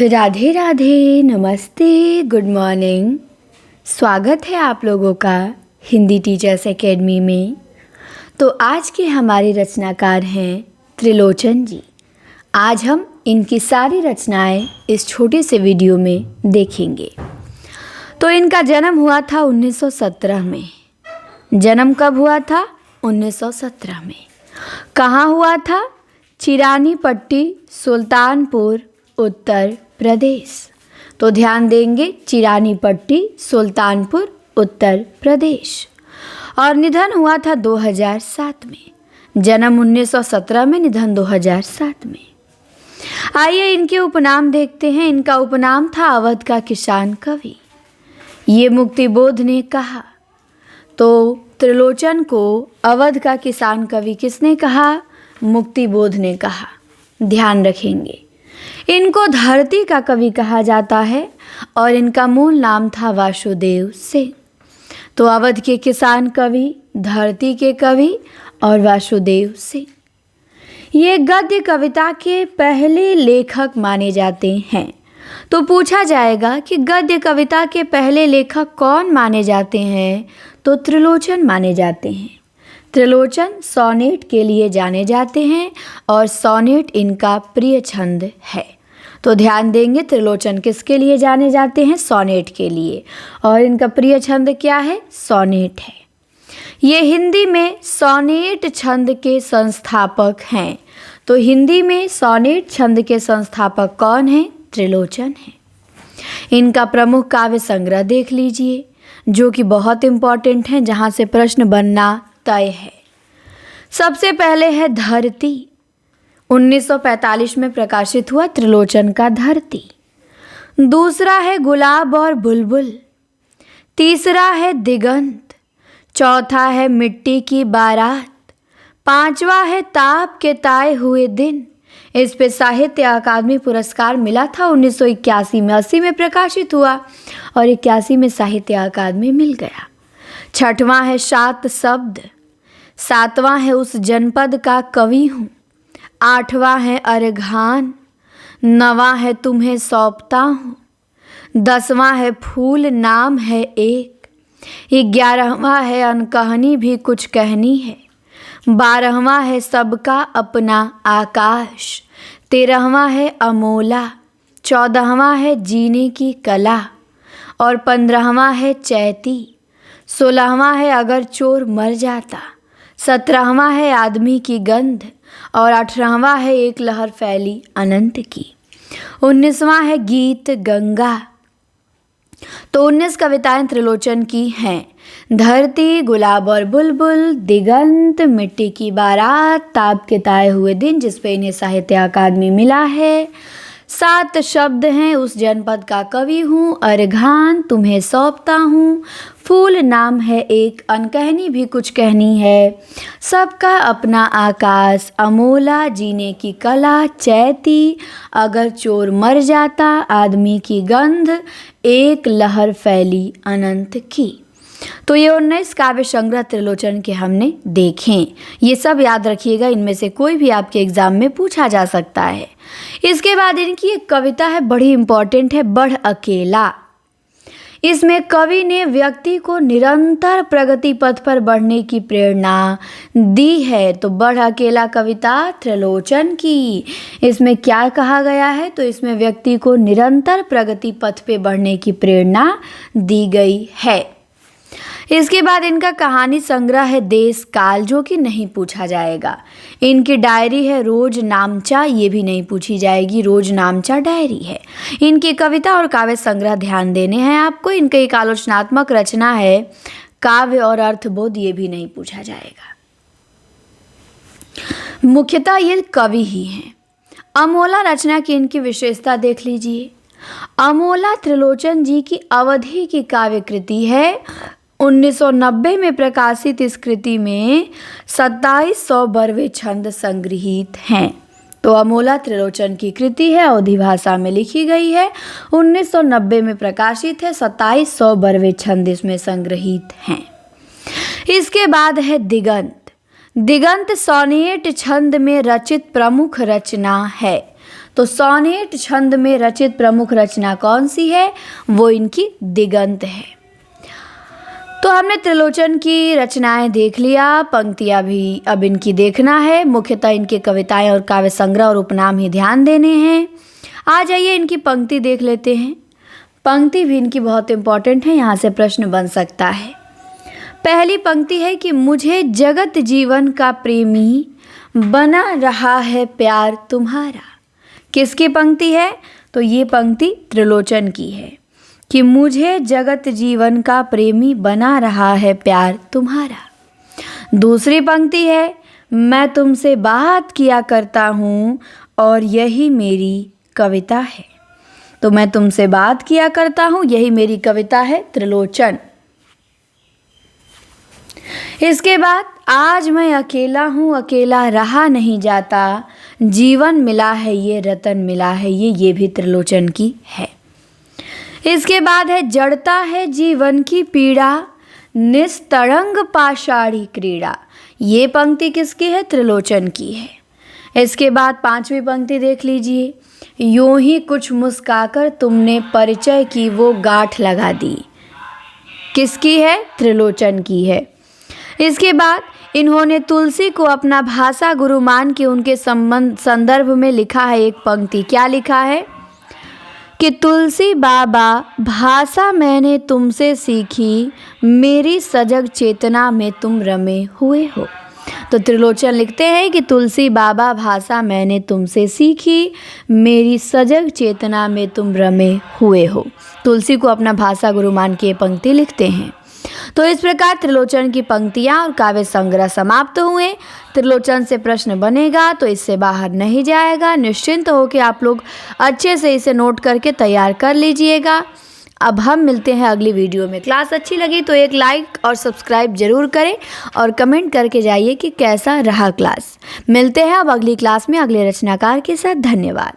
राधे राधे, नमस्ते, good morning. स्वागत है आप लोगों का हिंदी टीचर्स एकेडमी में। तो आज के हमारे रचनाकार हैं त्रिलोचन जी। आज हम इनकी सारी रचनाएं इस छोटे से वीडियो में देखेंगे। तो इनका जन्म हुआ था 1917 में। जन्म कब हुआ था? 1917 में। कहाँ हुआ था? चिरानी पट्टी, सुल्तानपुर, उत्तर प्रदेश। तो ध्यान देंगे, चिरानी पट्टी, सुल्तानपुर, उत्तर प्रदेश। और निधन हुआ था 2007 में। जन्म 1917 में, निधन 2007 में। आइए इनके उपनाम देखते हैं। इनका उपनाम था अवध का किसान कवि। ये मुक्तिबोध ने कहा। तो त्रिलोचन को अवध का किसान कवि किसने कहा? मुक्तिबोध ने कहा। ध्यान रखेंगे। इनको धरती का कवि कहा जाता है और इनका मूल नाम था वासुदेव सिंह। तो अवध के किसान कवि, धरती के कवि और वासुदेव सिंह, ये गद्य कविता के पहले लेखक माने जाते हैं। तो पूछा जाएगा कि गद्य कविता के पहले लेखक कौन माने जाते हैं? तो त्रिलोचन माने जाते हैं। त्रिलोचन सोनेट के लिए जाने जाते हैं और सोनेट इनका प्रिय छंद है। तो ध्यान देंगे, त्रिलोचन किसके लिए जाने जाते हैं? सोनेट के लिए। और इनका प्रिय छंद क्या है? सोनेट है। ये हिंदी में सोनेट छंद के संस्थापक हैं। तो हिंदी में सोनेट छंद के संस्थापक कौन हैं? त्रिलोचन हैं। इनका प्रमुख काव्य संग्रह देख लीजिए, जो कि बहुत इम्पॉर्टेंट है, जहाँ से प्रश्न बनना तय है। सबसे पहले है धरती। 1945 में प्रकाशित हुआ त्रिलोचन का धरती। दूसरा है गुलाब और बुलबुल। तीसरा है दिगंत। चौथा है मिट्टी की बारात। पांचवा है ताप के ताए हुए दिन। इस पे साहित्य अकादमी पुरस्कार मिला था 1981 में। 80 में प्रकाशित हुआ और 81 में साहित्य अकादमी मिल गया। छठवां है सात शब्द। सातवां है उस जनपद का कवि हूँ। आठवां है अरघान। नवां है तुम्हें सौंपता हूँ। 10वां है फूल नाम है एक। 11वां है अनकहनी भी कुछ कहनी है। 12वां है सबका अपना आकाश। 13वां है अमोला। 14वां है जीने की कला और 15वां है चैती। 16वां है अगर चोर मर जाता। 17वां है आदमी की गंध और 18वां है एक लहर फैली अनंत की। 19वां है गीत गंगा। तो 19 कविताएं त्रिलोचन की हैं। धरती, गुलाब और बुलबुल, दिगंत, मिट्टी की बारात, ताप के ताए हुए दिन, जिस पे इन्हें साहित्य अकादमी मिला है। 7 शब्द हैं, उस जनपद का कवि हूँ। अरघान, तुम्हें सौंपता हूँ। फूल नाम है एक, अनकहनी भी कुछ कहनी है। सबका अपना आकाश, अमोला, जीने की कला, चैती, अगर चोर मर जाता, आदमी की गंध, एक लहर फैली अनंत की। तो ये 19 काव्य संग्रह त्रिलोचन के हमने देखें। ये सब याद रखिएगा, इनमें से कोई भी आपके एग्जाम में पूछा जा सकता है। इसके बाद इनकी एक कविता है, बड़ी इंपॉर्टेंट है, बढ़ अकेला। इसमें कवि ने व्यक्ति को निरंतर प्रगति पथ पर बढ़ने की प्रेरणा दी है। तो बढ़ अकेला कविता त्रिलोचन की। इसमें क्या कहा गया है? तो इसमें व्यक्ति को निरंतर प्रगति पथ पे बढ़ने की प्रेरणा दी गई है। इसके बाद इनका कहानी संग्रह है देश काल, जो कि नहीं पूछा जाएगा। इनकी डायरी है रोज नामचा, ये भी नहीं पूछी जाएगी, रोज नामचा डायरी है। इनकी कविता और काव्य संग्रह ध्यान देने हैं आपको। इनकी एक आलोचनात्मक रचना है काव्य और अर्थबोध, ये भी नहीं पूछा जाएगा। मुख्यतः ये कवि ही हैं। अमोला रचना की इनकी विशेषता देख लीजिए। अमोला त्रिलोचन जी की अवधि की काव्य कृति है। 1990 में प्रकाशित इस कृति में 2700 बरवे छंद संग्रहित हैं। तो अमोला त्रिलोचन की कृति है, अवधी भाषा में लिखी गई है, 1990 में प्रकाशित है, 2700 बरवे छंद इसमें संग्रहित हैं। इसके बाद है दिगंत। दिगंत सोनेट छंद में रचित प्रमुख रचना है। तो सोनेट छंद में रचित प्रमुख रचना कौन सी है? वो इनकी दिगंत है। तो हमने त्रिलोचन की रचनाएं देख लिया, पंक्तियां भी अब इनकी देखना है। मुख्यतः इनकी कविताएं और काव्य संग्रह और उपनाम ही ध्यान देने हैं। आ जाइए इनकी पंक्ति देख लेते हैं। पंक्ति भी इनकी बहुत इंपॉर्टेंट है, यहाँ से प्रश्न बन सकता है। पहली पंक्ति है कि मुझे जगत जीवन का प्रेमी बना रहा है प्यार तुम्हारा। किसकी पंक्ति है? तो ये पंक्ति त्रिलोचन की है कि मुझे जगत जीवन का प्रेमी बना रहा है प्यार तुम्हारा। दूसरी पंक्ति है मैं तुमसे बात किया करता हूँ और यही मेरी कविता है। तो मैं तुमसे बात किया करता हूँ, यही मेरी कविता है, त्रिलोचन। इसके बाद आज मैं अकेला हूँ, अकेला रहा नहीं जाता, जीवन मिला है ये रतन मिला है ये भी त्रिलोचन की है। इसके बाद है जड़ता है जीवन की पीड़ा, निस्तरंग पाषाढ़ी क्रीड़ा। ये पंक्ति किसकी है? त्रिलोचन की है। इसके बाद पांचवी पंक्ति देख लीजिए, यूं ही कुछ मुस्काकर तुमने परिचय की वो गांठ लगा दी। किसकी है? त्रिलोचन की है। इसके बाद इन्होंने तुलसी को अपना भाषा गुरु मान के उनके संदर्भ में लिखा है एक पंक्ति। क्या लिखा है? कि तुलसी बाबा भाषा मैंने तुमसे सीखी, मेरी सजग चेतना में तुम रमे हुए हो। तो त्रिलोचन लिखते हैं कि तुलसी बाबा भाषा मैंने तुमसे सीखी, मेरी सजग चेतना में तुम रमे हुए हो। तुलसी को अपना भाषा गुरु मान के पंक्ति लिखते हैं। तो इस प्रकार त्रिलोचन की पंक्तियाँ और काव्य संग्रह समाप्त हुए। त्रिलोचन से प्रश्न बनेगा तो इससे बाहर नहीं जाएगा। निश्चिंत हो कि आप लोग अच्छे से इसे नोट करके तैयार कर लीजिएगा। अब हम मिलते हैं अगली वीडियो में। क्लास अच्छी लगी तो एक लाइक और सब्सक्राइब जरूर करें और कमेंट करके जाइए कि कैसा रहा क्लास। मिलते हैं अब अगली क्लास में अगले रचनाकार के साथ। धन्यवाद।